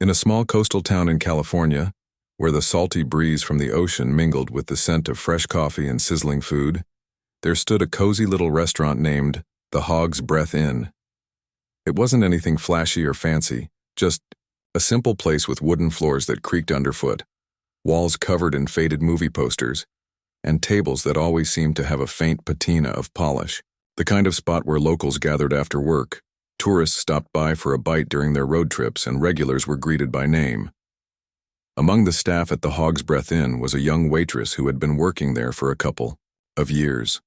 In a small coastal town in California, where the salty breeze from the ocean mingled with the scent of fresh coffee and sizzling food, there stood a cozy little restaurant named the Hog's Breath Inn. It wasn't anything flashy or fancy, just a simple place with wooden floors that creaked underfoot, walls covered in faded movie posters, and tables that always seemed to have a faint patina of polish. The kind of spot where locals gathered after work, tourists stopped by for a bite during their road trips, and regulars were greeted by name. Among the staff at the Hog's Breath Inn was a young waitress who had been working there for a couple of years.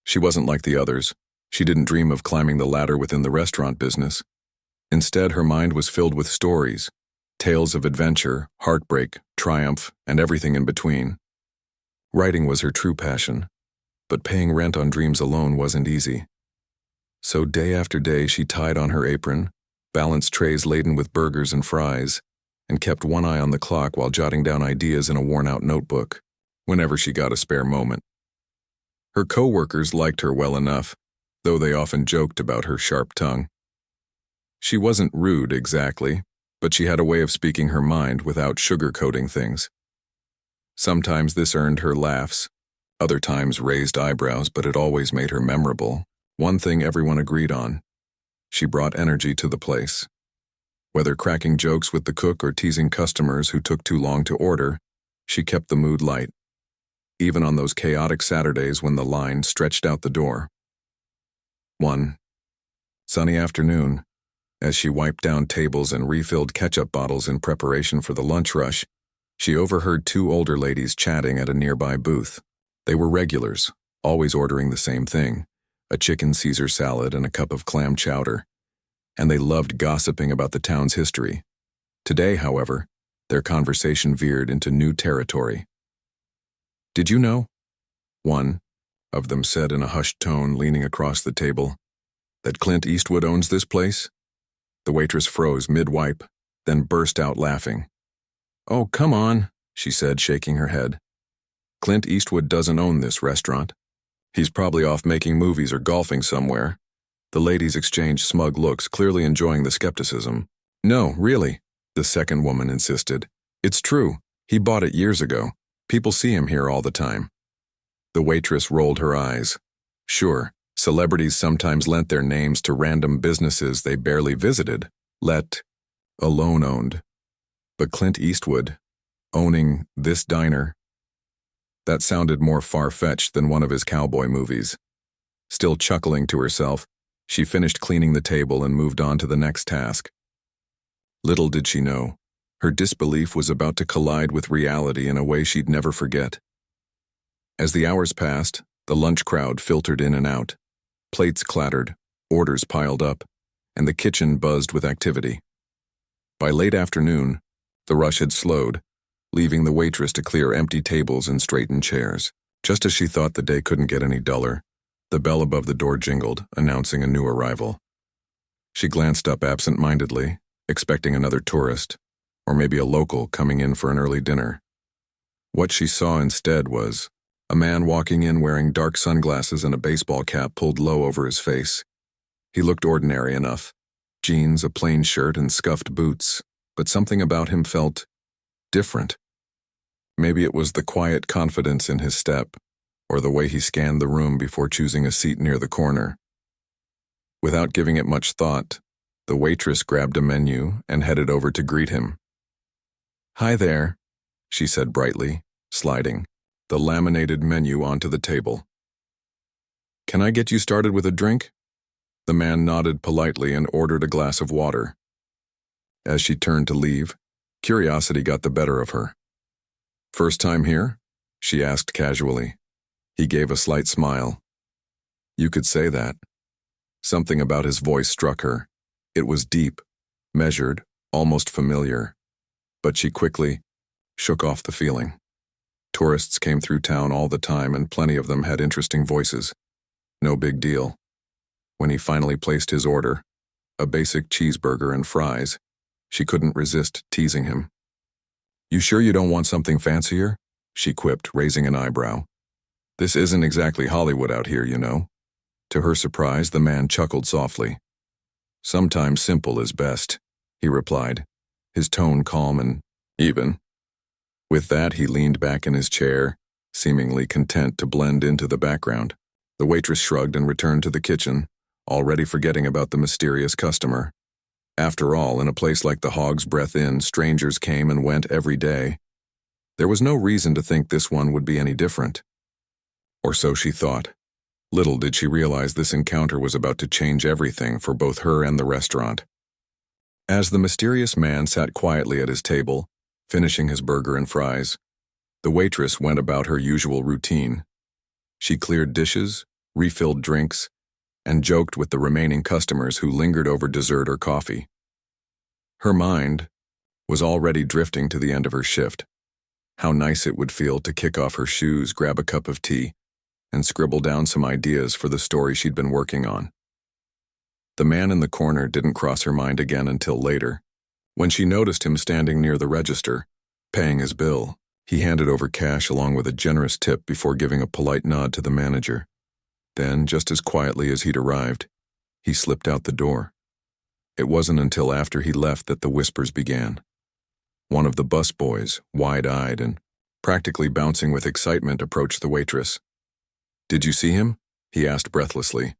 She wasn't like the others. She didn't dream of climbing the ladder within the restaurant business. Instead, her mind was filled with stories, tales of adventure, heartbreak, triumph, and everything in between. Writing was her true passion, but paying rent on dreams alone wasn't easy. So day after day she tied on her apron, balanced trays laden with burgers and fries, and kept one eye on the clock while jotting down ideas in a worn-out notebook, whenever she got a spare moment. Her co-workers liked her well enough, though they often joked about her sharp tongue. She wasn't rude exactly, but she had a way of speaking her mind without sugarcoating things. Sometimes this earned her laughs, other times raised eyebrows, but it always made her memorable. One thing everyone agreed on: she brought energy to the place. Whether cracking jokes with the cook or teasing customers who took too long to order, she kept the mood light, even on those chaotic Saturdays when the line stretched out the door. One sunny afternoon, as she wiped down tables and refilled ketchup bottles in preparation for the lunch rush, she overheard two older ladies chatting at a nearby booth. They were regulars, always ordering the same thing: a chicken Caesar salad and a cup of clam chowder. And they loved gossiping about the town's history. Today, however, their conversation veered into new territory. "Did you know?" one of them said in a hushed tone, leaning across the table, "that Clint Eastwood owns this place?" The waitress froze mid-wipe, then burst out laughing. "Oh, come on," she said, shaking her head. "Clint Eastwood doesn't own this restaurant. He's probably off making movies or golfing somewhere." The ladies exchanged smug looks, clearly enjoying the skepticism. "No, really," the second woman insisted. "It's true. He bought it years ago. People see him here all the time." The waitress rolled her eyes. Sure, celebrities sometimes lent their names to random businesses they barely visited, let alone owned. But Clint Eastwood, owning this diner, that sounded more far-fetched than one of his cowboy movies. Still chuckling to herself, she finished cleaning the table and moved on to the next task. Little did she know, her disbelief was about to collide with reality in a way she'd never forget. As the hours passed, the lunch crowd filtered in and out. Plates clattered, orders piled up, and the kitchen buzzed with activity. By late afternoon, the rush had slowed, leaving the waitress to clear empty tables and straighten chairs. Just as she thought the day couldn't get any duller, the bell above the door jingled, announcing a new arrival. She glanced up absent-mindedly, expecting another tourist, or maybe a local coming in for an early dinner. What she saw instead was a man walking in wearing dark sunglasses and a baseball cap pulled low over his face. He looked ordinary enough: jeans, a plain shirt, and scuffed boots, but something about him felt different. Maybe it was the quiet confidence in his step, or the way he scanned the room before choosing a seat near the corner. Without giving it much thought, the waitress grabbed a menu and headed over to greet him. "Hi there," she said brightly, sliding the laminated menu onto the table. "Can I get you started with a drink?" The man nodded politely and ordered a glass of water. As she turned to leave, curiosity got the better of her. "First time here?" she asked casually. He gave a slight smile. "You could say that." Something about his voice struck her. It was deep, measured, almost familiar. But she quickly shook off the feeling. Tourists came through town all the time, and plenty of them had interesting voices. No big deal. When he finally placed his order, a basic cheeseburger and fries, she couldn't resist teasing him. "You sure you don't want something fancier?" she quipped, raising an eyebrow. "This isn't exactly Hollywood out here, you know." To her surprise, the man chuckled softly. "Sometimes simple is best," he replied. his tone calm and even. With that, he leaned back in his chair, seemingly content to blend into the background. The waitress shrugged and returned to the kitchen, already forgetting about the mysterious customer. After all, in a place like the Hog's Breath Inn, strangers came and went every day. There was no reason to think this one would be any different. Or so she thought. Little did she realize this encounter was about to change everything for both her and the restaurant. As the mysterious man sat quietly at his table, finishing his burger and fries, the waitress went about her usual routine. She cleared dishes, refilled drinks, and joked with the remaining customers who lingered over dessert or coffee. Her mind was already drifting to the end of her shift. How nice it would feel to kick off her shoes, grab a cup of tea, and scribble down some ideas for the story she'd been working on. The man in the corner didn't cross her mind again until later. When she noticed him standing near the register, paying his bill, he handed over cash along with a generous tip before giving a polite nod to the manager. Then, just as quietly as he'd arrived, he slipped out the door. It wasn't until after he left that the whispers began. One of the busboys, wide-eyed and practically bouncing with excitement, approached the waitress. "Did you see him?" he asked breathlessly.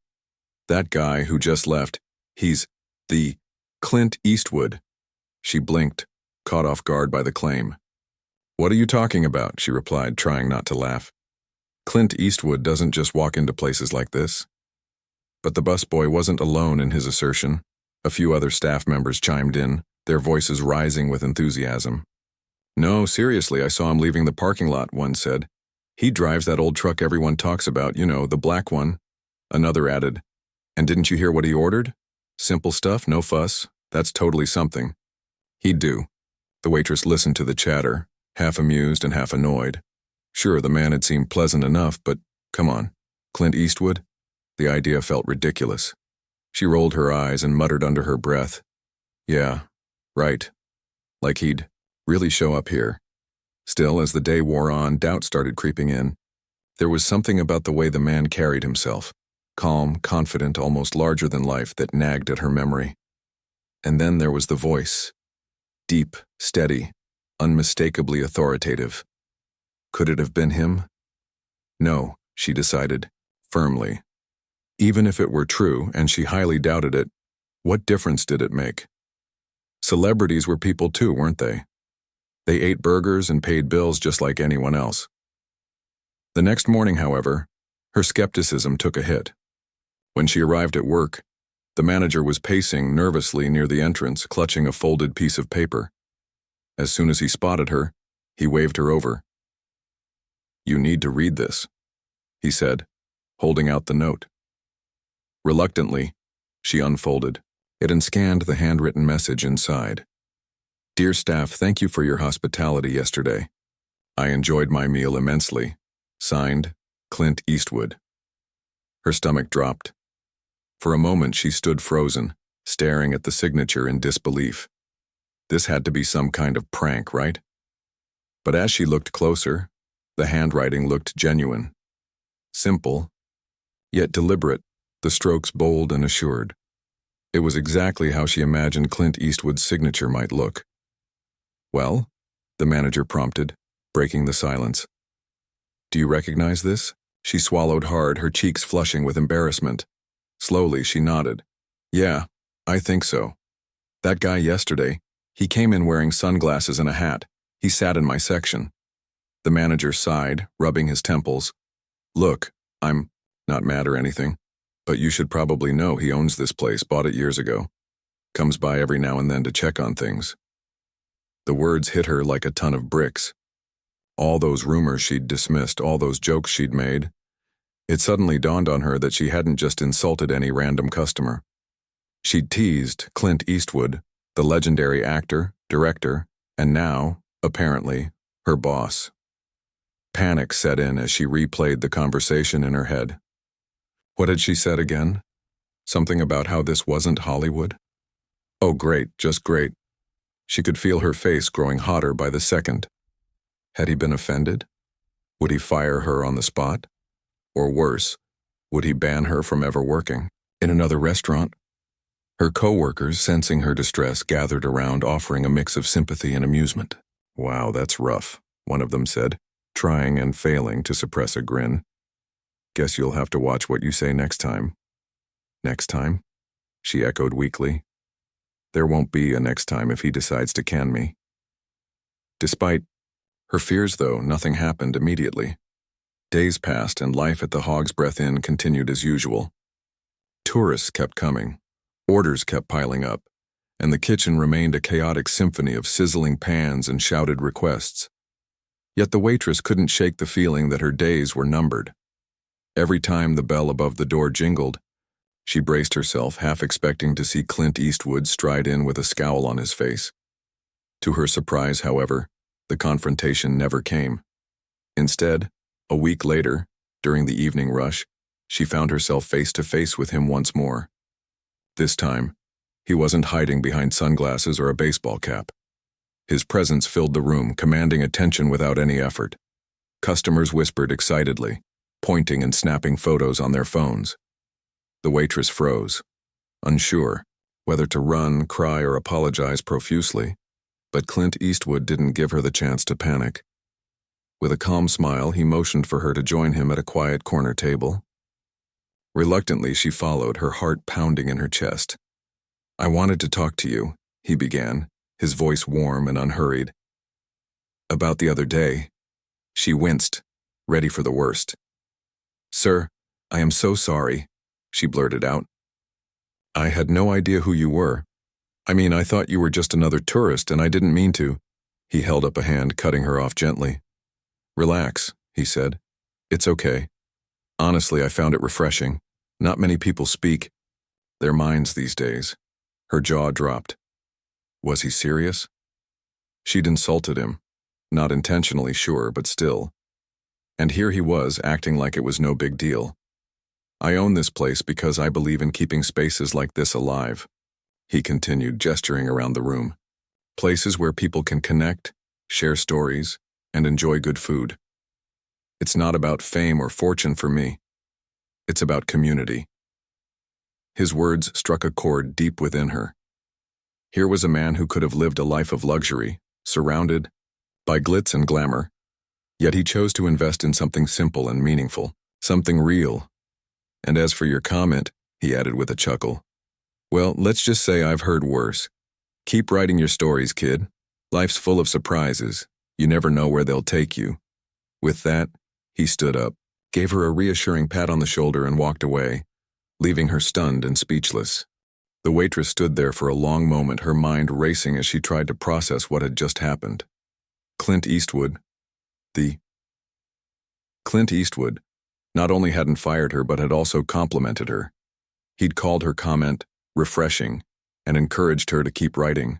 "That guy who just left, he's the Clint Eastwood." She blinked, caught off guard by the claim. "What are you talking about?" she replied, trying not to laugh. "Clint Eastwood doesn't just walk into places like this." But the busboy wasn't alone in his assertion. A few other staff members chimed in, their voices rising with enthusiasm. "No, seriously, I saw him leaving the parking lot," one said. "He drives that old truck everyone talks about, you know, the black one." Another added, "And didn't you hear what he ordered? Simple stuff, no fuss. That's totally something." "He'd do." The waitress listened to the chatter, half amused and half annoyed. Sure, the man had seemed pleasant enough, but come on, Clint Eastwood? The idea felt ridiculous. She rolled her eyes and muttered under her breath, "Yeah, right. Like he'd really show up here." Still, as the day wore on, doubt started creeping in. There was something about the way the man carried himself, calm, confident, almost larger than life, that nagged at her memory. And then there was the voice. Deep, steady, unmistakably authoritative. Could it have been him? No, she decided, firmly. Even if it were true, and she highly doubted it, what difference did it make? Celebrities were people too, weren't they? They ate burgers and paid bills just like anyone else. The next morning, however, her skepticism took a hit. When she arrived at work, the manager was pacing nervously near the entrance, clutching a folded piece of paper. As soon as he spotted her, he waved her over. "You need to read this," he said, holding out the note. Reluctantly, she unfolded it and scanned the handwritten message inside. "Dear staff, thank you for your hospitality yesterday. I enjoyed my meal immensely. Signed, Clint Eastwood." Her stomach dropped. For a moment she stood frozen, staring at the signature in disbelief. This had to be some kind of prank, right? But as she looked closer, the handwriting looked genuine. Simple, yet deliberate, the strokes bold and assured. It was exactly how she imagined Clint Eastwood's signature might look. "Well?" the manager prompted, breaking the silence. "Do you recognize this?" She swallowed hard, her cheeks flushing with embarrassment. Slowly, she nodded. "Yeah, I think so. That guy yesterday, he came in wearing sunglasses and a hat. He sat in my section." The manager sighed, rubbing his temples. "Look, I'm not mad or anything, but you should probably know he owns this place, bought it years ago. Comes by every now and then to check on things." The words hit her like a ton of bricks. All those rumors she'd dismissed, all those jokes she'd made. It suddenly dawned on her that she hadn't just insulted any random customer. She'd teased Clint Eastwood, the legendary actor, director, and now, apparently, her boss. Panic set in as she replayed the conversation in her head. What had she said again? Something about how this wasn't Hollywood? Oh, great, just great. She could feel her face growing hotter by the second. Had he been offended? Would he fire her on the spot? Or worse, would he ban her from ever working in another restaurant? Her co-workers, sensing her distress, gathered around, offering a mix of sympathy and amusement. "Wow, that's rough," one of them said, trying and failing to suppress a grin. "Guess you'll have to watch what you say next time." "Next time?" she echoed weakly. "There won't be a next time if he decides to can me." Despite her fears, though, nothing happened immediately. Days passed and life at the Hog's Breath Inn continued as usual. Tourists kept coming, orders kept piling up, and the kitchen remained a chaotic symphony of sizzling pans and shouted requests. Yet the waitress couldn't shake the feeling that her days were numbered. Every time the bell above the door jingled, she braced herself, half expecting to see Clint Eastwood stride in with a scowl on his face. To her surprise, however, the confrontation never came. Instead, a week later, during the evening rush, she found herself face to face with him once more. This time, he wasn't hiding behind sunglasses or a baseball cap. His presence filled the room, commanding attention without any effort. Customers whispered excitedly, pointing and snapping photos on their phones. The waitress froze, unsure whether to run, cry, or apologize profusely, but Clint Eastwood didn't give her the chance to panic. With a calm smile, he motioned for her to join him at a quiet corner table. Reluctantly, she followed, her heart pounding in her chest. "I wanted to talk to you," he began, his voice warm and unhurried. "About the other day." She winced, ready for the worst. "Sir, I am so sorry," she blurted out. "I had no idea who you were. I thought you were just another tourist, and I didn't mean to." He held up a hand, cutting her off gently. "Relax," he said. "It's okay. Honestly, I found it refreshing. Not many people speak their minds these days." Her jaw dropped. Was he serious? She'd insulted him. Not intentionally, sure, but still. And here he was, acting like it was no big deal. "I own this place because I believe in keeping spaces like this alive," he continued, gesturing around the room. "Places where people can connect, share stories, and enjoy good food. It's not about fame or fortune for me. It's about community." His words struck a chord deep within her. Here was a man who could have lived a life of luxury, surrounded by glitz and glamour, yet he chose to invest in something simple and meaningful, something real. "And as for your comment," he added with a chuckle, "well, let's just say I've heard worse. Keep writing your stories, kid. Life's full of surprises. You never know where they'll take you." With that, he stood up, gave her a reassuring pat on the shoulder, and walked away, leaving her stunned and speechless. The waitress stood there for a long moment, her mind racing as she tried to process what had just happened. Clint Eastwood not only hadn't fired her but had also complimented her. He'd called her comment refreshing and encouraged her to keep writing.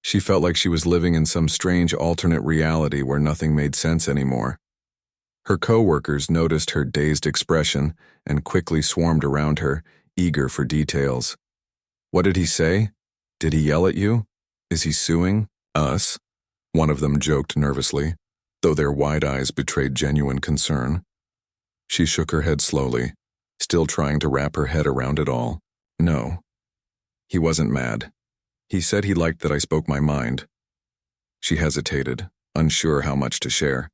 She felt like she was living in some strange alternate reality where nothing made sense anymore. Her co-workers noticed her dazed expression and quickly swarmed around her, eager for details. "What did he say? Did he yell at you? Is he suing us?" one of them joked nervously, though their wide eyes betrayed genuine concern. She shook her head slowly, still trying to wrap her head around it all. "No. He wasn't mad. He said he liked that I spoke my mind." She hesitated, unsure how much to share.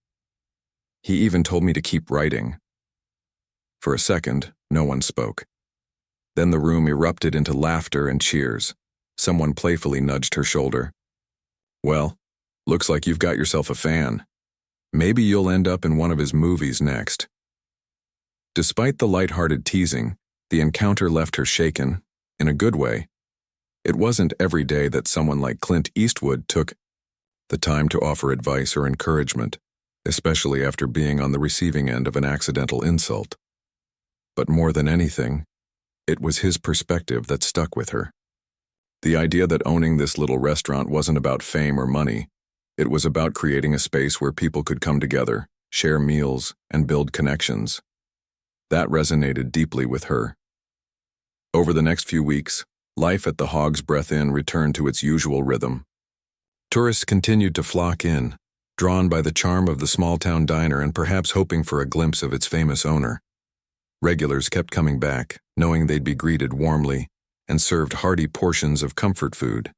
"He even told me to keep writing." For a second, no one spoke. Then the room erupted into laughter and cheers. Someone playfully nudged her shoulder. "Well, looks like you've got yourself a fan. Maybe you'll end up in one of his movies next." Despite the light-hearted teasing, the encounter left her shaken, in a good way. It wasn't every day that someone like Clint Eastwood took the time to offer advice or encouragement, especially after being on the receiving end of an accidental insult. But more than anything, it was his perspective that stuck with her. The idea that owning this little restaurant wasn't about fame or money. It was about creating a space where people could come together, share meals, and build connections. That resonated deeply with her. Over the next few weeks, life at the Hog's Breath Inn returned to its usual rhythm. Tourists continued to flock in, drawn by the charm of the small-town diner and perhaps hoping for a glimpse of its famous owner. Regulars kept coming back, knowing they'd be greeted warmly and served hearty portions of comfort food.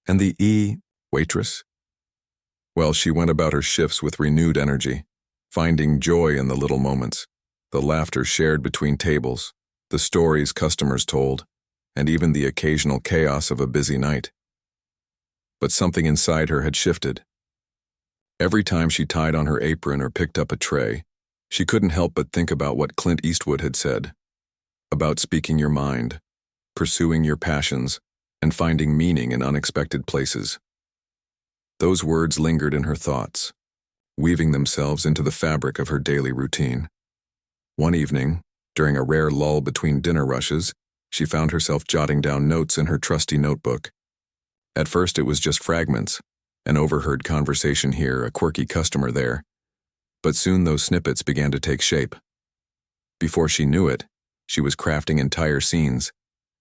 And the waitress? Well, she went about her shifts with renewed energy, finding joy in the little moments, the laughter shared between tables, the stories customers told, and even the occasional chaos of a busy night. But something inside her had shifted. Every time she tied on her apron or picked up a tray, she couldn't help but think about what Clint Eastwood had said, about speaking your mind, pursuing your passions, and finding meaning in unexpected places. Those words lingered in her thoughts, weaving themselves into the fabric of her daily routine. One evening, during a rare lull between dinner rushes, she found herself jotting down notes in her trusty notebook. At first it was just fragments, an overheard conversation here, a quirky customer there. But soon those snippets began to take shape. Before she knew it, she was crafting entire scenes,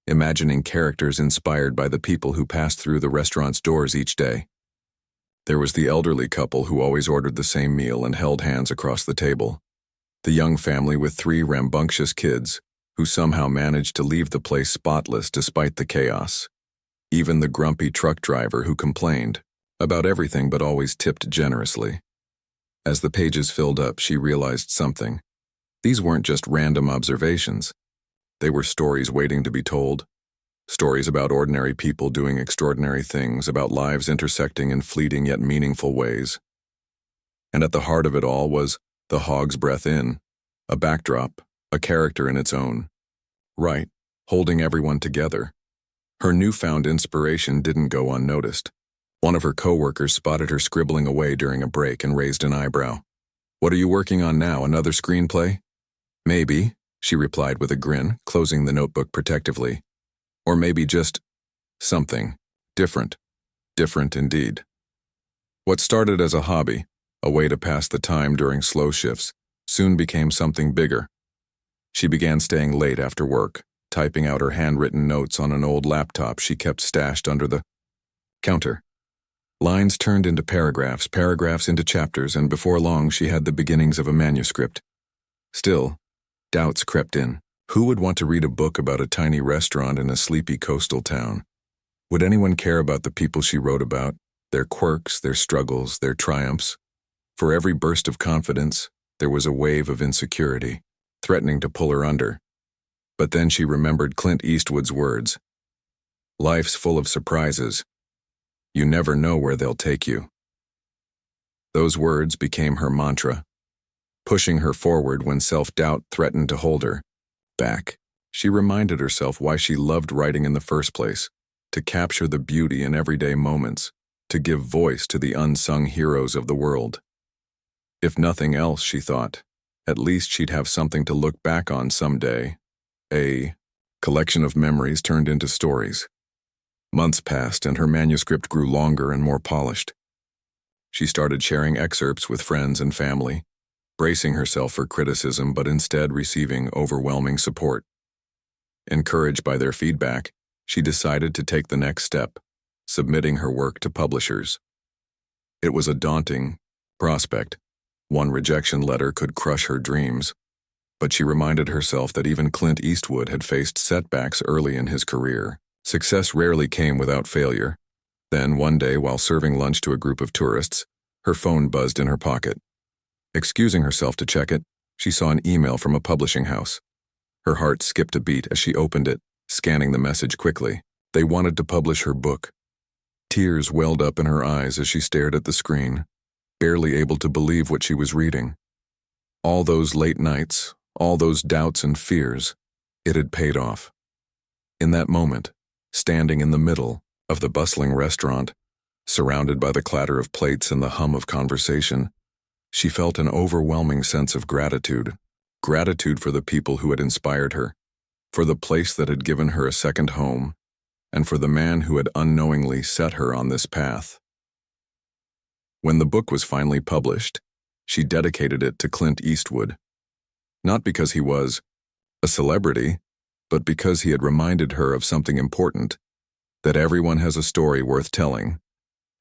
imagining characters inspired by the people who passed through the restaurant's doors each day. There was the elderly couple who always ordered the same meal and held hands across the table. The young family with 3 rambunctious kids, who somehow managed to leave the place spotless despite the chaos. Even the grumpy truck driver who complained about everything but always tipped generously. As the pages filled up, she realized something. These weren't just random observations. They were stories waiting to be told. Stories about ordinary people doing extraordinary things, about lives intersecting in fleeting yet meaningful ways. And at the heart of it all was The Hog's Breath Inn, a backdrop, a character in its own right, holding everyone together. Her newfound inspiration didn't go unnoticed. One of her coworkers spotted her scribbling away during a break and raised an eyebrow. "What are you working on now, another screenplay?" "Maybe," she replied with a grin, closing the notebook protectively. "Or maybe just something different. Different indeed." What started as a hobby, a way to pass the time during slow shifts, soon became something bigger. She began staying late after work, typing out her handwritten notes on an old laptop she kept stashed under the counter. Lines turned into paragraphs, paragraphs into chapters, and before long she had the beginnings of a manuscript. Still, doubts crept in. Who would want to read a book about a tiny restaurant in a sleepy coastal town? Would anyone care about the people she wrote about, their quirks, their struggles, their triumphs? For every burst of confidence, there was a wave of insecurity, threatening to pull her under. But then she remembered Clint Eastwood's words. "Life's full of surprises. You never know where they'll take you." Those words became her mantra, pushing her forward when self-doubt threatened to hold her back. She reminded herself why she loved writing in the first place, to capture the beauty in everyday moments, to give voice to the unsung heroes of the world. If nothing else, she thought, at least she'd have something to look back on someday. A collection of memories turned into stories. Months passed and her manuscript grew longer and more polished. She started sharing excerpts with friends and family, bracing herself for criticism but instead receiving overwhelming support. Encouraged by their feedback, she decided to take the next step, submitting her work to publishers. It was a daunting prospect. One rejection letter could crush her dreams, but she reminded herself that even Clint Eastwood had faced setbacks early in his career. Success rarely came without failure. Then, one day, while serving lunch to a group of tourists, her phone buzzed in her pocket. Excusing herself to check it, she saw an email from a publishing house. Her heart skipped a beat as she opened it, scanning the message quickly. They wanted to publish her book. Tears welled up in her eyes as she stared at the screen, barely able to believe what she was reading. All those late nights, all those doubts and fears, it had paid off. In that moment, standing in the middle of the bustling restaurant, surrounded by the clatter of plates and the hum of conversation, she felt an overwhelming sense of gratitude. Gratitude for the people who had inspired her, for the place that had given her a second home, and for the man who had unknowingly set her on this path. When the book was finally published, she dedicated it to Clint Eastwood. Not because he was a celebrity, but because he had reminded her of something important, that everyone has a story worth telling,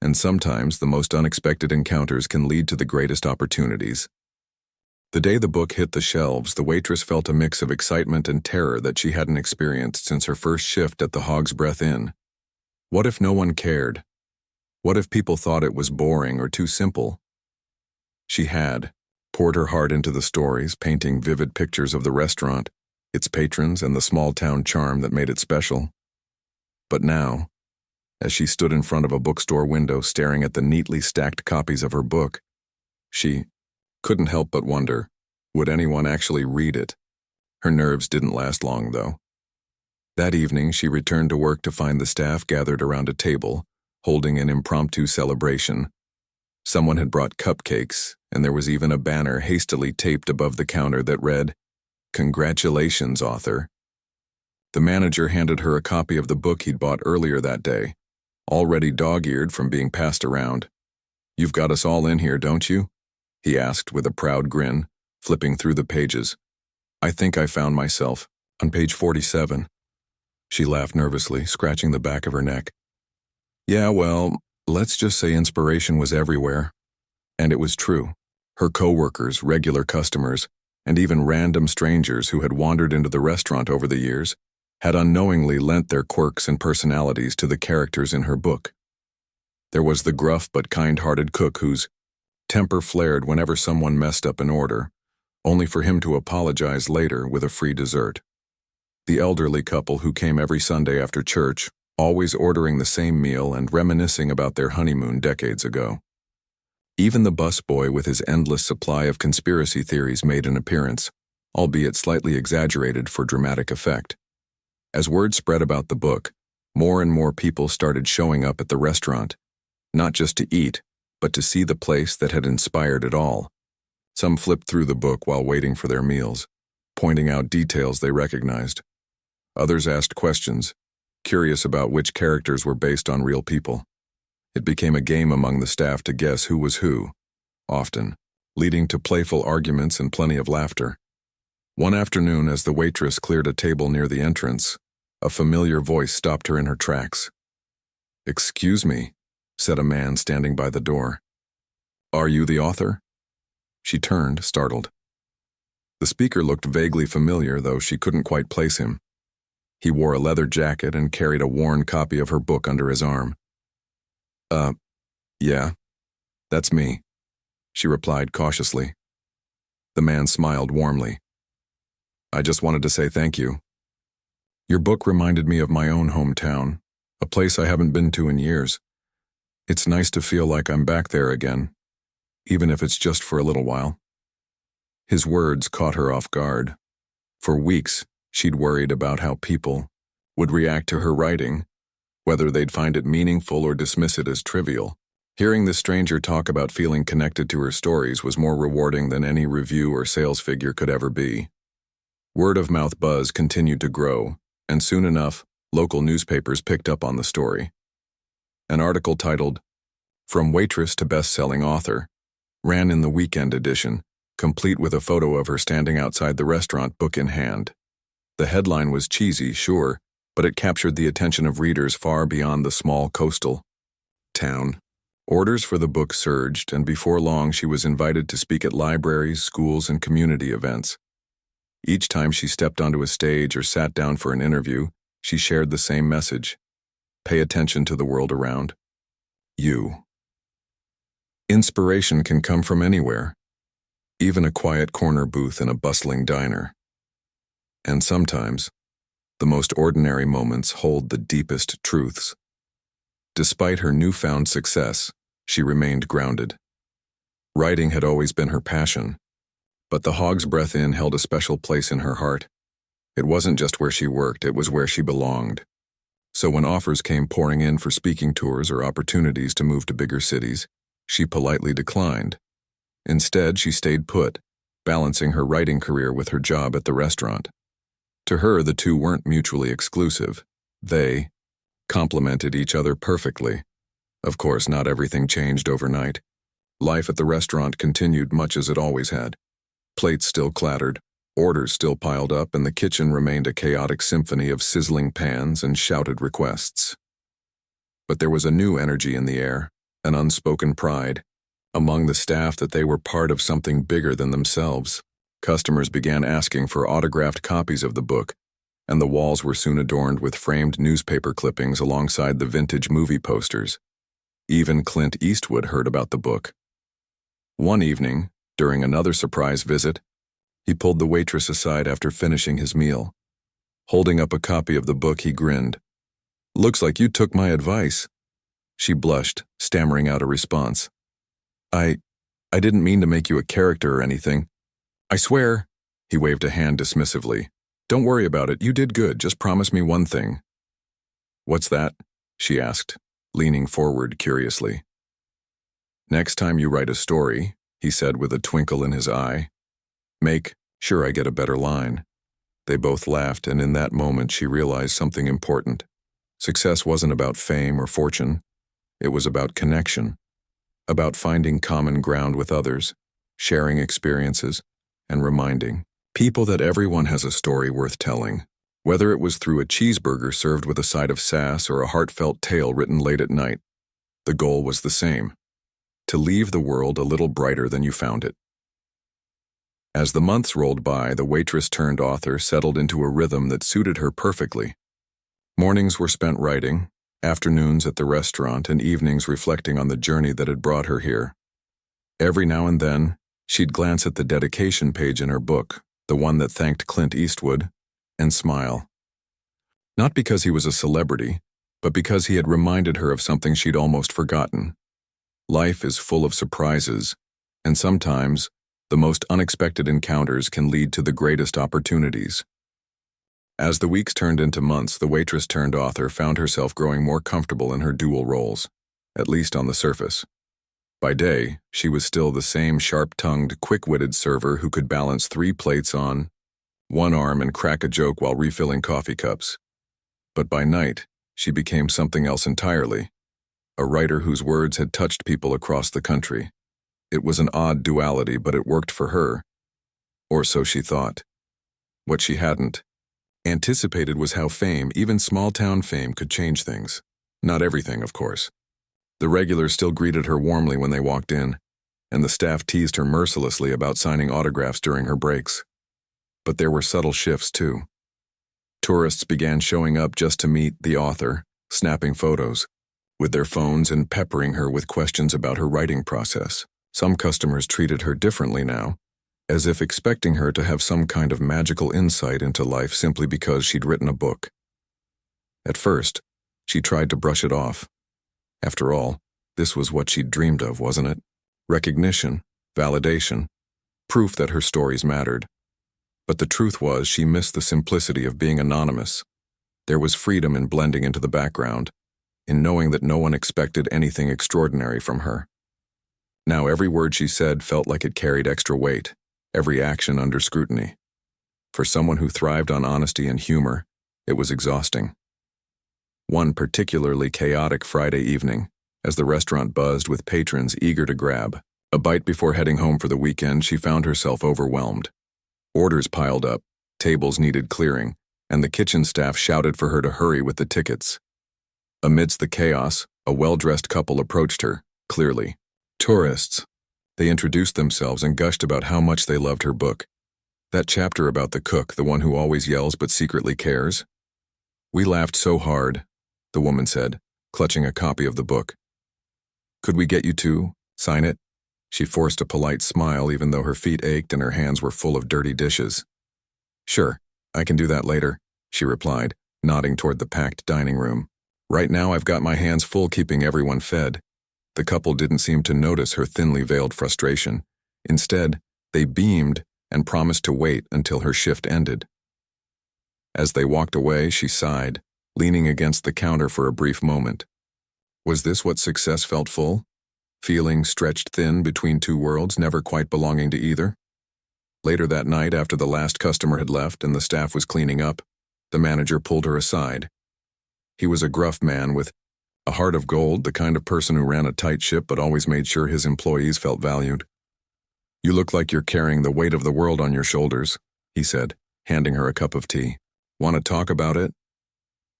and sometimes the most unexpected encounters can lead to the greatest opportunities. The day the book hit the shelves, the waitress felt a mix of excitement and terror that she hadn't experienced since her first shift at the Hog's Breath Inn. What if no one cared? What if people thought it was boring or too simple? She had poured her heart into the stories, painting vivid pictures of the restaurant, its patrons, and the small-town charm that made it special. But now, as she stood in front of a bookstore window staring at the neatly stacked copies of her book, she couldn't help but wonder, would anyone actually read it? Her nerves didn't last long, though. That evening, she returned to work to find the staff gathered around a table, holding an impromptu celebration. Someone had brought cupcakes, and there was even a banner hastily taped above the counter that read, "Congratulations, author." The manager handed her a copy of the book he'd bought earlier that day, already dog-eared from being passed around. "You've got us all in here, don't you?" he asked with a proud grin, flipping through the pages. "I think I found myself, on page 47. She laughed nervously, scratching the back of her neck. Yeah, well, let's just say inspiration was everywhere. And it was true. Her coworkers, regular customers, and even random strangers who had wandered into the restaurant over the years had unknowingly lent their quirks and personalities to the characters in her book. There was the gruff but kind-hearted cook whose temper flared whenever someone messed up an order, only for him to apologize later with a free dessert. The elderly couple who came every Sunday after church, always ordering the same meal and reminiscing about their honeymoon decades ago. Even the busboy with his endless supply of conspiracy theories made an appearance, albeit slightly exaggerated for dramatic effect. As word spread about the book, more and more people started showing up at the restaurant, not just to eat, but to see the place that had inspired it all. Some flipped through the book while waiting for their meals, pointing out details they recognized. Others asked questions, curious about which characters were based on real people. It became a game among the staff to guess who was who, often, leading to playful arguments and plenty of laughter. One afternoon, as the waitress cleared a table near the entrance, a familiar voice stopped her in her tracks. "Excuse me," said a man standing by the door. "Are you the author?" She turned, startled. The speaker looked vaguely familiar, though she couldn't quite place him. He wore a leather jacket and carried a worn copy of her book under his arm. Yeah, that's me," she replied cautiously. The man smiled warmly. "I just wanted to say thank you. Your book reminded me of my own hometown, a place I haven't been to in years. It's nice to feel like I'm back there again, even if it's just for a little while." His words caught her off guard. For weeks, she'd worried about how people would react to her writing, whether they'd find it meaningful or dismiss it as trivial. Hearing the stranger talk about feeling connected to her stories was more rewarding than any review or sales figure could ever be. Word-of-mouth buzz continued to grow, and soon enough, local newspapers picked up on the story. An article titled, "From Waitress to Best-Selling Author," ran in the weekend edition, complete with a photo of her standing outside the restaurant, book in hand. The headline was cheesy, sure, but it captured the attention of readers far beyond the small coastal town. Orders for the book surged, and before long she was invited to speak at libraries, schools, and community events. Each time she stepped onto a stage or sat down for an interview, she shared the same message. Pay attention to the world around you. Inspiration can come from anywhere, even a quiet corner booth in a bustling diner. And sometimes, the most ordinary moments hold the deepest truths. Despite her newfound success, she remained grounded. Writing had always been her passion, but the Hog's Breath Inn held a special place in her heart. It wasn't just where she worked, it was where she belonged. So when offers came pouring in for speaking tours or opportunities to move to bigger cities, she politely declined. Instead, she stayed put, balancing her writing career with her job at the restaurant. To her, the two weren't mutually exclusive. They complemented each other perfectly. Of course, not everything changed overnight. Life at the restaurant continued much as it always had. Plates still clattered, orders still piled up, and the kitchen remained a chaotic symphony of sizzling pans and shouted requests. But there was a new energy in the air, an unspoken pride. among the staff that they were part of something bigger than themselves. Customers began asking for autographed copies of the book, and the walls were soon adorned with framed newspaper clippings alongside the vintage movie posters. Even Clint Eastwood heard about the book. One evening, during another surprise visit, he pulled the waitress aside after finishing his meal. Holding up a copy of the book, he grinned. "Looks like you took my advice." She blushed, stammering out a response. I didn't mean to make you a character or anything. I swear." He waved a hand dismissively. "Don't worry about it, you did good, just promise me one thing." "What's that?" she asked, leaning forward curiously. "Next time you write a story," he said with a twinkle in his eye, "make sure I get a better line." They both laughed, and in that moment she realized something important. Success wasn't about fame or fortune. It was about connection, about finding common ground with others, sharing experiences, and reminding people that everyone has a story worth telling. Whether it was through a cheeseburger served with a side of sass or a heartfelt tale written late at night, the goal was the same: to leave the world a little brighter than you found it. As the months rolled by, the waitress-turned-author settled into a rhythm that suited her perfectly. Mornings were spent writing, afternoons at the restaurant, and evenings reflecting on the journey that had brought her here. Every now and then, she'd glance at the dedication page in her book, the one that thanked Clint Eastwood, and smile. Not because he was a celebrity, but because he had reminded her of something she'd almost forgotten. Life is full of surprises, and sometimes the most unexpected encounters can lead to the greatest opportunities. As the weeks turned into months, the waitress-turned-author found herself growing more comfortable in her dual roles, at least on the surface. By day, she was still the same sharp-tongued, quick-witted server who could balance 3 plates on one arm and crack a joke while refilling coffee cups. But by night, she became something else entirely, a writer whose words had touched people across the country. It was an odd duality, but it worked for her. Or so she thought. What she hadn't anticipated was how fame, even small-town fame, could change things. Not everything, of course. The regulars still greeted her warmly when they walked in, and the staff teased her mercilessly about signing autographs during her breaks. But there were subtle shifts, too. Tourists began showing up just to meet the author, snapping photos, with their phones and peppering her with questions about her writing process. Some customers treated her differently now, as if expecting her to have some kind of magical insight into life simply because she'd written a book. At first, she tried to brush it off. After all, this was what she'd dreamed of, wasn't it? Recognition, validation, proof that her stories mattered. But the truth was, she missed the simplicity of being anonymous. There was freedom in blending into the background, in knowing that no one expected anything extraordinary from her. Now every word she said felt like it carried extra weight, every action under scrutiny. For someone who thrived on honesty and humor, it was exhausting. One particularly chaotic Friday evening, as the restaurant buzzed with patrons eager to grab a bite before heading home for the weekend, she found herself overwhelmed. Orders piled up, tables needed clearing, and the kitchen staff shouted for her to hurry with the tickets. Amidst the chaos, a well-dressed couple approached her, clearly tourists. They introduced themselves and gushed about how much they loved her book. That chapter about the cook, the one who always yells but secretly cares. "We laughed so hard," the woman said, clutching a copy of the book. "Could we get you to sign it?" She forced a polite smile even though her feet ached and her hands were full of dirty dishes. "Sure, I can do that later," she replied, nodding toward the packed dining room. "Right now I've got my hands full keeping everyone fed." The couple didn't seem to notice her thinly veiled frustration. Instead, they beamed and promised to wait until her shift ended. As they walked away, she sighed, leaning against the counter for a brief moment. Was this what success felt full? Feeling stretched thin between two worlds, never quite belonging to either? Later that night, after the last customer had left and the staff was cleaning up, the manager pulled her aside. He was a gruff man with a heart of gold, the kind of person who ran a tight ship but always made sure his employees felt valued. "You look like you're carrying the weight of the world on your shoulders," he said, handing her a cup of tea. "Want to talk about it?"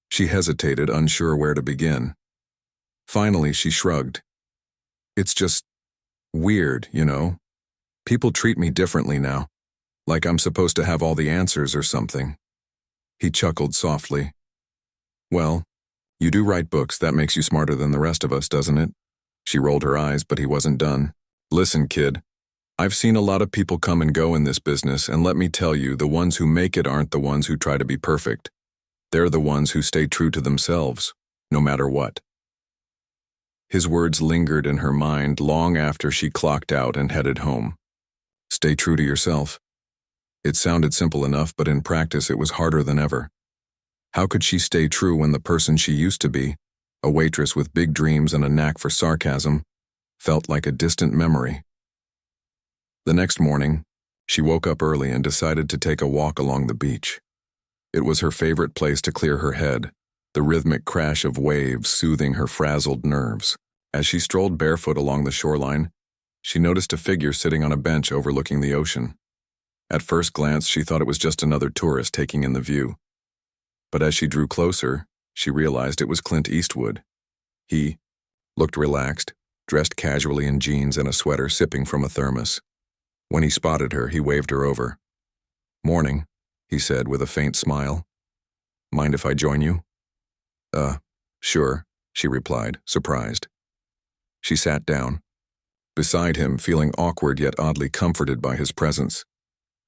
She hesitated, unsure where to begin. Finally, she shrugged. "It's just, Weird, you know? People treat me differently now, like I'm supposed to have all the answers or something. He chuckled softly. Well, you do write books, that makes you smarter than the rest of us, doesn't it? She rolled her eyes, but he wasn't done. Listen, kid, I've seen a lot of people come and go in this business, and let me tell you, the ones who make it aren't the ones who try to be perfect. They're the ones who stay true to themselves, no matter what. His words lingered in her mind long after she clocked out and headed home. Stay true to yourself. It sounded simple enough, but in practice it was harder than ever. How could she stay true when the person she used to be, a waitress with big dreams and a knack for sarcasm, felt like a distant memory? The next morning, she woke up early and decided to take a walk along the beach. It was her favorite place to clear her head, the rhythmic crash of waves soothing her frazzled nerves. As she strolled barefoot along the shoreline, she noticed a figure sitting on a bench overlooking the ocean. At first glance, she thought it was just another tourist taking in the view. But as she drew closer, she realized it was Clint Eastwood. He looked relaxed, dressed casually in jeans and a sweater, sipping from a thermos. When he spotted her, he waved her over. "Morning," he said with a faint smile. "Mind if I join you?" Sure," she replied, surprised. She sat down, beside him, feeling awkward yet oddly comforted by his presence.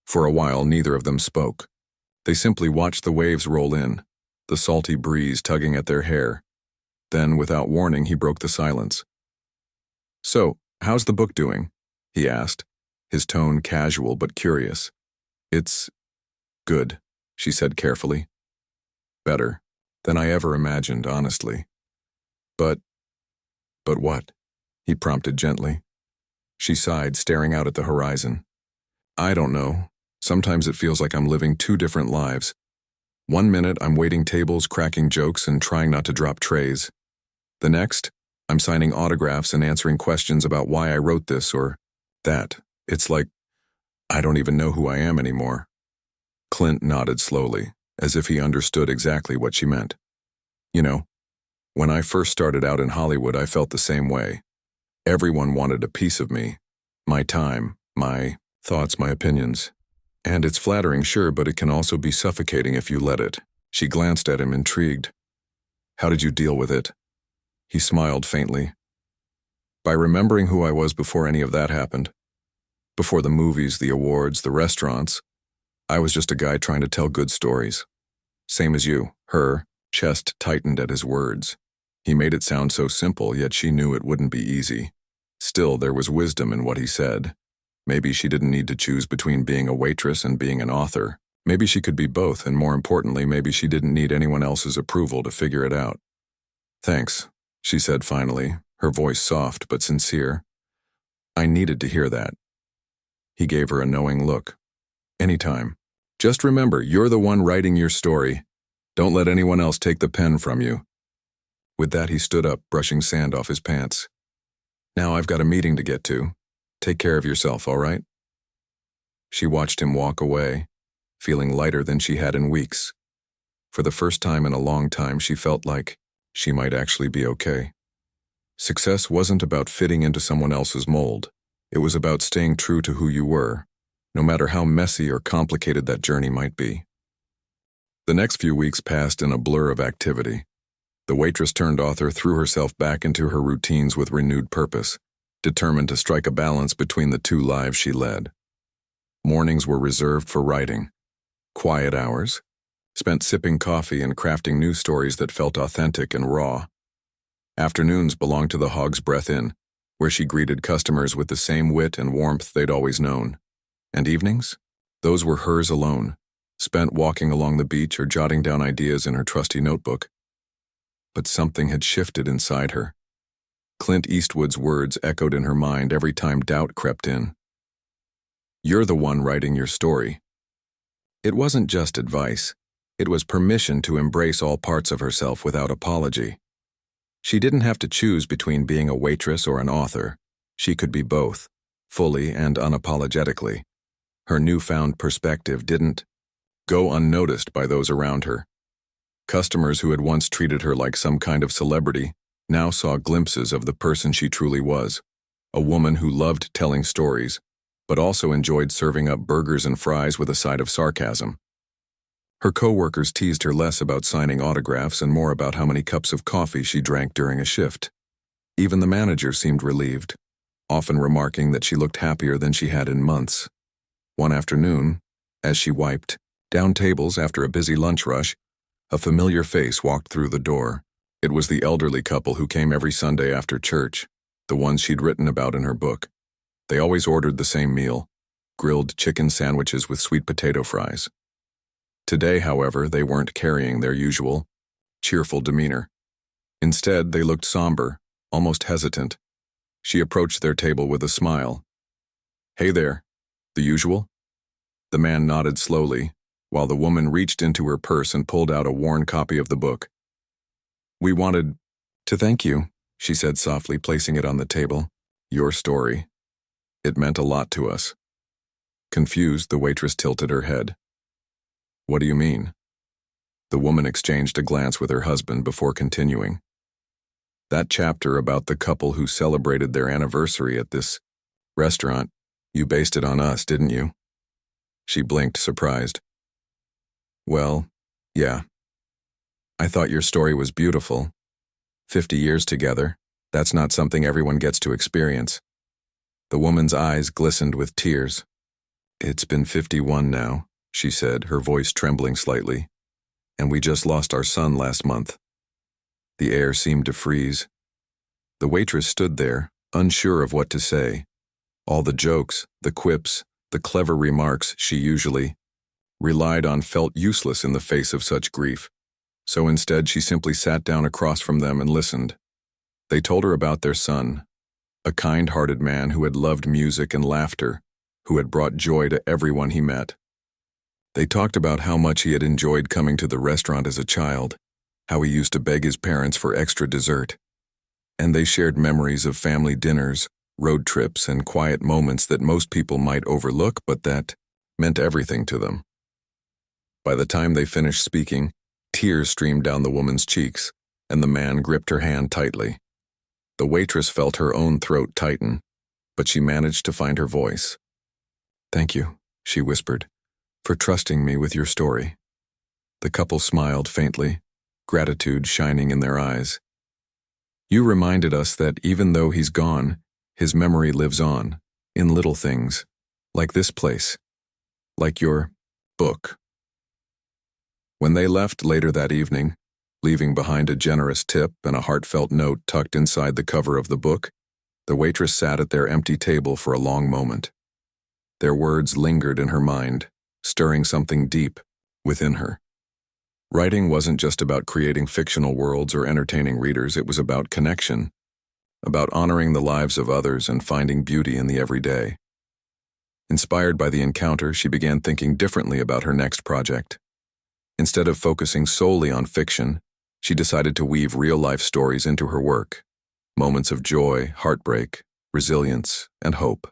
For a while, neither of them spoke. They simply watched the waves roll in, the salty breeze tugging at their hair. Then, without warning, he broke the silence. "So, how's the book doing?" he asked, his tone casual but curious. "It's good," she said carefully. "Better than I ever imagined, honestly." But what?" he prompted gently. She sighed, staring out at the horizon. "I don't know. Sometimes it feels like I'm living two different lives. One minute, I'm waiting tables, cracking jokes, and trying not to drop trays. The next, I'm signing autographs and answering questions about why I wrote this or that. It's like I don't even know who I am anymore." Clint nodded slowly, as if he understood exactly what she meant. "You know, when I first started out in Hollywood, I felt the same way. Everyone wanted a piece of me, my time, my thoughts, my opinions. And it's flattering, sure, but it can also be suffocating if you let it." She glanced at him, intrigued. "How did you deal with it?" He smiled faintly. "By remembering who I was before any of that happened. Before the movies, the awards, the restaurants. I was just a guy trying to tell good stories. Same as you." Her chest tightened at his words. He made it sound so simple, yet she knew it wouldn't be easy. Still, there was wisdom in what he said. Maybe she didn't need to choose between being a waitress and being an author. Maybe she could be both, and more importantly, maybe she didn't need anyone else's approval to figure it out. "Thanks," she said finally, her voice soft but sincere. "I needed to hear that." He gave her a knowing look. "Anytime. Just remember, you're the one writing your story. Don't let anyone else take the pen from you." With that, he stood up, brushing sand off his pants. "Now I've got a meeting to get to. Take care of yourself, all right?" She watched him walk away, feeling lighter than she had in weeks. For the first time in a long time, she felt like she might actually be okay. Success wasn't about fitting into someone else's mold. It was about staying true to who you were, no matter how messy or complicated that journey might be. The next few weeks passed in a blur of activity. The waitress-turned-author threw herself back into her routines with renewed purpose, determined to strike a balance between the two lives she led. Mornings were reserved for writing. Quiet hours, spent sipping coffee and crafting news stories that felt authentic and raw. Afternoons belonged to the Hog's Breath Inn, where she greeted customers with the same wit and warmth they'd always known. And evenings? Those were hers alone, spent walking along the beach or jotting down ideas in her trusty notebook. But something had shifted inside her. Clint Eastwood's words echoed in her mind every time doubt crept in. "You're the one writing your story." It wasn't just advice. It was permission to embrace all parts of herself without apology. She didn't have to choose between being a waitress or an author. She could be both, fully and unapologetically. Her newfound perspective didn't go unnoticed by those around her. Customers who had once treated her like some kind of celebrity now saw glimpses of the person she truly was, a woman who loved telling stories, but also enjoyed serving up burgers and fries with a side of sarcasm. Her co-workers teased her less about signing autographs and more about how many cups of coffee she drank during a shift. Even the manager seemed relieved, often remarking that she looked happier than she had in months. One afternoon, as she wiped down tables after a busy lunch rush, a familiar face walked through the door. It was the elderly couple who came every Sunday after church, the ones she'd written about in her book. They always ordered the same meal, grilled chicken sandwiches with sweet potato fries. Today, however, they weren't carrying their usual, cheerful demeanor. Instead, they looked somber, almost hesitant. She approached their table with a smile. "Hey there, the usual?" The man nodded slowly, while the woman reached into her purse and pulled out a worn copy of the book. "We wanted to thank you," she said softly, placing it on the table. "Your story. It meant a lot to us." Confused, the waitress tilted her head. "What do you mean?" The woman exchanged a glance with her husband before continuing. "That chapter about the couple who celebrated their anniversary at this restaurant, you based it on us, didn't you?" She blinked, surprised. "Well, yeah. I thought your story was beautiful. 50 years together, that's not something everyone gets to experience." The woman's eyes glistened with tears. "It's been 51 now," she said, her voice trembling slightly. "And we just lost our son last month." The air seemed to freeze. The waitress stood there, unsure of what to say. All the jokes, the quips, the clever remarks she usually relied on felt useless in the face of such grief. So instead, she simply sat down across from them and listened. They told her about their son, a kind-hearted man who had loved music and laughter, who had brought joy to everyone he met. They talked about how much he had enjoyed coming to the restaurant as a child, how he used to beg his parents for extra dessert. And they shared memories of family dinners, road trips, and quiet moments that most people might overlook, but that meant everything to them. By the time they finished speaking, tears streamed down the woman's cheeks, and the man gripped her hand tightly. The waitress felt her own throat tighten, but she managed to find her voice. "Thank you," she whispered, "for trusting me with your story." The couple smiled faintly, gratitude shining in their eyes. "You reminded us that even though he's gone, his memory lives on, in little things, like this place, like your book." When they left later that evening, leaving behind a generous tip and a heartfelt note tucked inside the cover of the book, the waitress sat at their empty table for a long moment. Their words lingered in her mind, stirring something deep within her. Writing wasn't just about creating fictional worlds or entertaining readers, it was about connection, about honoring the lives of others and finding beauty in the everyday. Inspired by the encounter, she began thinking differently about her next project. Instead of focusing solely on fiction, she decided to weave real-life stories into her work, moments of joy, heartbreak, resilience, and hope.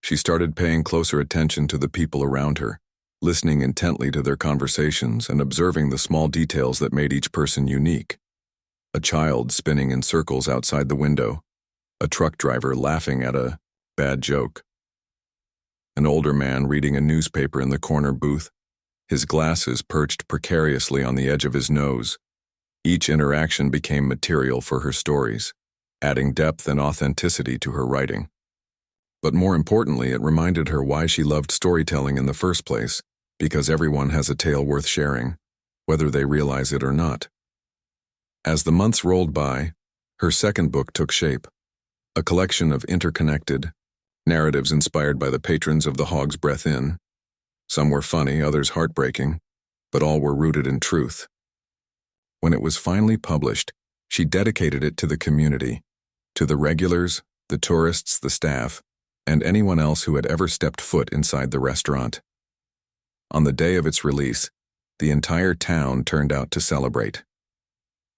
She started paying closer attention to the people around her, listening intently to their conversations and observing the small details that made each person unique. A child spinning in circles outside the window, a truck driver laughing at a bad joke, an older man reading a newspaper in the corner booth, his glasses perched precariously on the edge of his nose. Each interaction became material for her stories, adding depth and authenticity to her writing. But more importantly, it reminded her why she loved storytelling in the first place, because everyone has a tale worth sharing, whether they realize it or not. As the months rolled by, her second book took shape, a collection of interconnected narratives inspired by the patrons of the Hog's Breath Inn. Some were funny, others heartbreaking, but all were rooted in truth. When it was finally published, she dedicated it to the community, to the regulars, the tourists, the staff, and anyone else who had ever stepped foot inside the restaurant. On the day of its release, the entire town turned out to celebrate.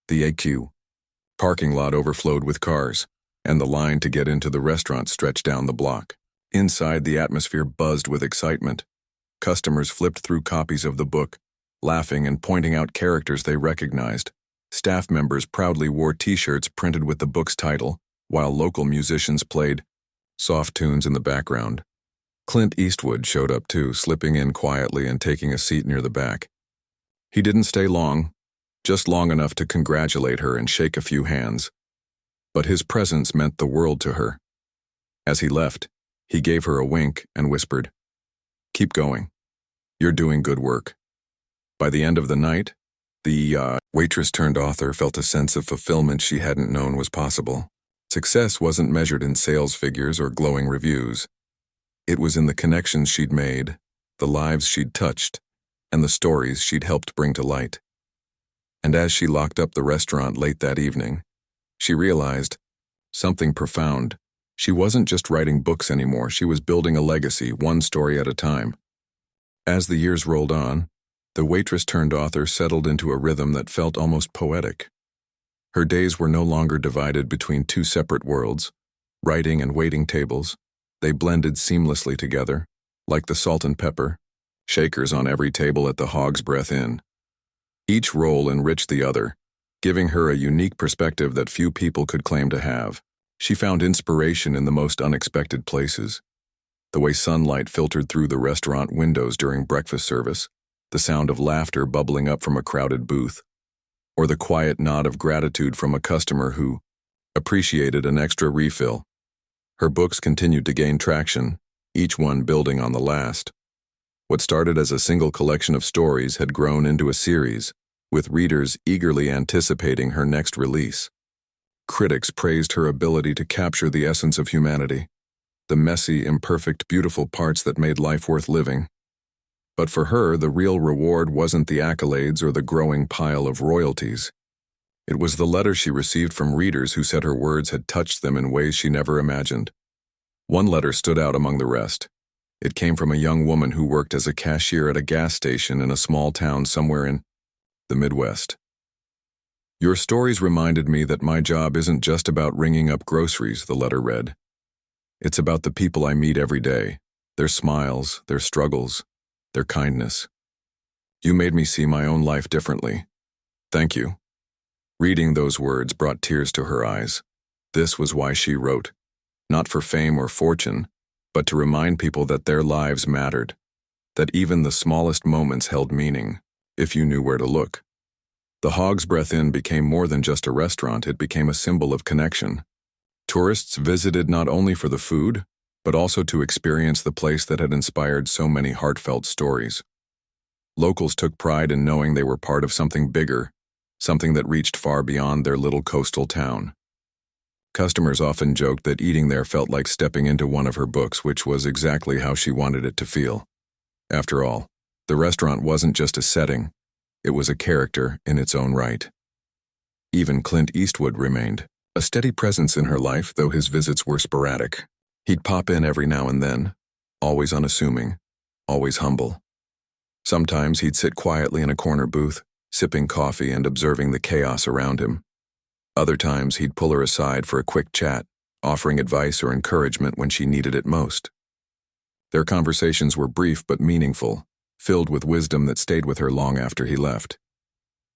The AQ parking lot overflowed with cars, and the line to get into the restaurant stretched down the block. Inside, the atmosphere buzzed with excitement. Customers flipped through copies of the book, laughing and pointing out characters they recognized. Staff members proudly wore T-shirts printed with the book's title, while local musicians played soft tunes in the background. Clint Eastwood showed up too, slipping in quietly and taking a seat near the back. He didn't stay long, just long enough to congratulate her and shake a few hands. But his presence meant the world to her. As he left, he gave her a wink and whispered, "Keep going. You're doing good work." By the end of the night, the waitress-turned-author felt a sense of fulfillment she hadn't known was possible. Success wasn't measured in sales figures or glowing reviews. It was in the connections she'd made, the lives she'd touched, and the stories she'd helped bring to light. And as she locked up the restaurant late that evening, she realized something profound. She wasn't just writing books anymore, she was building a legacy, one story at a time. As the years rolled on, the waitress-turned-author settled into a rhythm that felt almost poetic. Her days were no longer divided between two separate worlds, writing and waiting tables. They blended seamlessly together, like the salt and pepper, shakers on every table at the Hog's Breath Inn. Each role enriched the other, giving her a unique perspective that few people could claim to have. She found inspiration in the most unexpected places. The way sunlight filtered through the restaurant windows during breakfast service, the sound of laughter bubbling up from a crowded booth, or the quiet nod of gratitude from a customer who appreciated an extra refill. Her books continued to gain traction, each one building on the last. What started as a single collection of stories had grown into a series, with readers eagerly anticipating her next release. Critics praised her ability to capture the essence of humanity, the messy, imperfect, beautiful parts that made life worth living. But for her, the real reward wasn't the accolades or the growing pile of royalties. It was the letters she received from readers who said her words had touched them in ways she never imagined. One letter stood out among the rest. It came from a young woman who worked as a cashier at a gas station in a small town somewhere in the Midwest. "Your stories reminded me that my job isn't just about ringing up groceries," the letter read. "It's about the people I meet every day, their smiles, their struggles, their kindness. You made me see my own life differently. Thank you." Reading those words brought tears to her eyes. This was why she wrote, not for fame or fortune, but to remind people that their lives mattered, that even the smallest moments held meaning, if you knew where to look. The Hog's Breath Inn became more than just a restaurant, it became a symbol of connection. Tourists visited not only for the food, but also to experience the place that had inspired so many heartfelt stories. Locals took pride in knowing they were part of something bigger, something that reached far beyond their little coastal town. Customers often joked that eating there felt like stepping into one of her books, which was exactly how she wanted it to feel. After all, the restaurant wasn't just a setting, it was a character in its own right. Even Clint Eastwood remained a steady presence in her life, though his visits were sporadic. He'd pop in every now and then, always unassuming, always humble. Sometimes he'd sit quietly in a corner booth, sipping coffee and observing the chaos around him. Other times he'd pull her aside for a quick chat, offering advice or encouragement when she needed it most. Their conversations were brief but meaningful, filled with wisdom that stayed with her long after he left.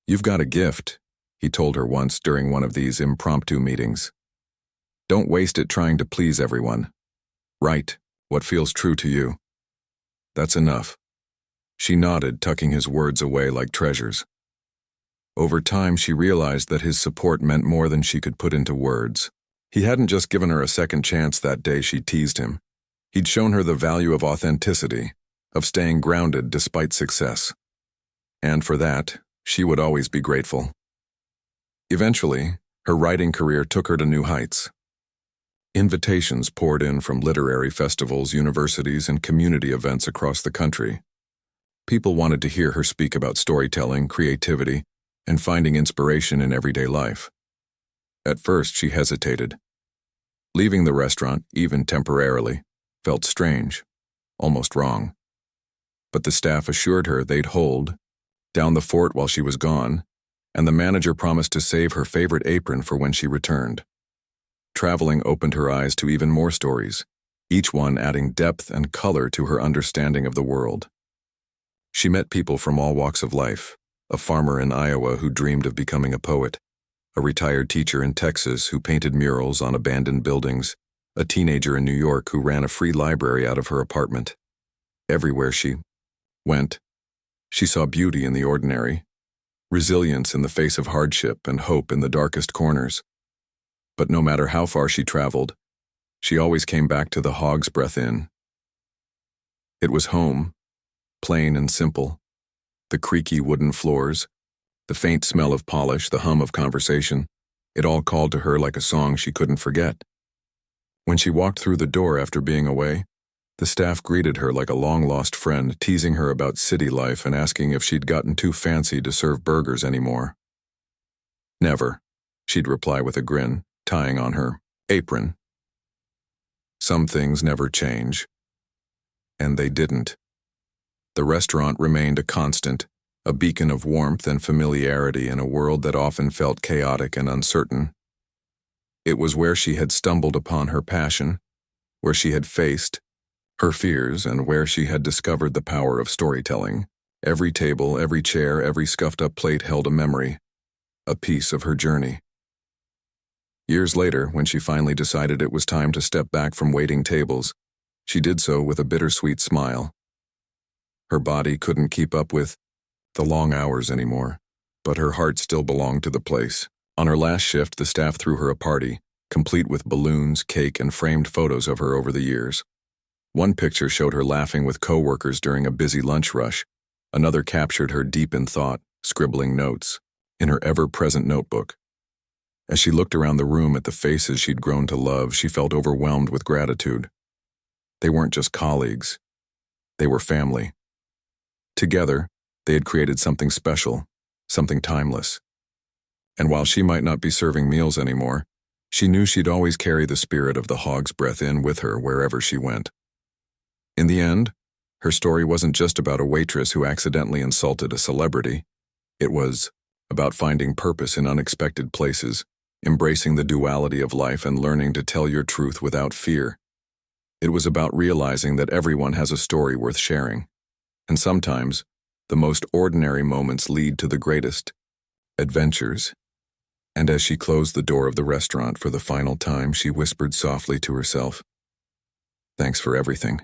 "You've got a gift," he told her once during one of these impromptu meetings. "Don't waste it trying to please everyone. Write what feels true to you. That's enough." She nodded, tucking his words away like treasures. Over time, she realized that his support meant more than she could put into words. He hadn't just given her a second chance that day she teased him. He'd shown her the value of authenticity, of staying grounded despite success. And for that, she would always be grateful. Eventually, her writing career took her to new heights. Invitations poured in from literary festivals, universities, and community events across the country. People wanted to hear her speak about storytelling, creativity, and finding inspiration in everyday life. At first, she hesitated. Leaving the restaurant, even temporarily, felt strange, almost wrong. But the staff assured her they'd hold down the fort while she was gone, and the manager promised to save her favorite apron for when she returned. Traveling opened her eyes to even more stories, each one adding depth and color to her understanding of the world. She met people from all walks of life, a farmer in Iowa who dreamed of becoming a poet, a retired teacher in Texas who painted murals on abandoned buildings, a teenager in New York who ran a free library out of her apartment. Everywhere she went, she saw beauty in the ordinary, resilience in the face of hardship, and hope in the darkest corners. But no matter how far she traveled, she always came back to the Hog's Breath Inn. It was home, plain and simple. The creaky wooden floors, the faint smell of polish, the hum of conversation, it all called to her like a song she couldn't forget. When she walked through the door after being away, the staff greeted her like a long-lost friend, teasing her about city life and asking if she'd gotten too fancy to serve burgers anymore. Never, she'd reply with a grin, tying on her apron. Some things never change. And they didn't. The restaurant remained a constant, a beacon of warmth and familiarity in a world that often felt chaotic and uncertain. It was where she had stumbled upon her passion, where she had faced her fears, and where she had discovered the power of storytelling. Every table, every chair, every scuffed-up plate held a memory, a piece of her journey. Years later, when she finally decided it was time to step back from waiting tables, she did so with a bittersweet smile. Her body couldn't keep up with the long hours anymore, but her heart still belonged to the place. On her last shift, the staff threw her a party, complete with balloons, cake, and framed photos of her over the years. One picture showed her laughing with coworkers during a busy lunch rush. Another captured her deep in thought, scribbling notes in her ever-present notebook. As she looked around the room at the faces she'd grown to love, she felt overwhelmed with gratitude. They weren't just colleagues. They were family. Together, they had created something special, something timeless. And while she might not be serving meals anymore, she knew she'd always carry the spirit of the Hog's Breath Inn with her wherever she went. In the end, her story wasn't just about a waitress who accidentally insulted a celebrity. It was about finding purpose in unexpected places, embracing the duality of life, and learning to tell your truth without fear. It was about realizing that everyone has a story worth sharing. And sometimes, the most ordinary moments lead to the greatest adventures. And as she closed the door of the restaurant for the final time, she whispered softly to herself, "Thanks for everything."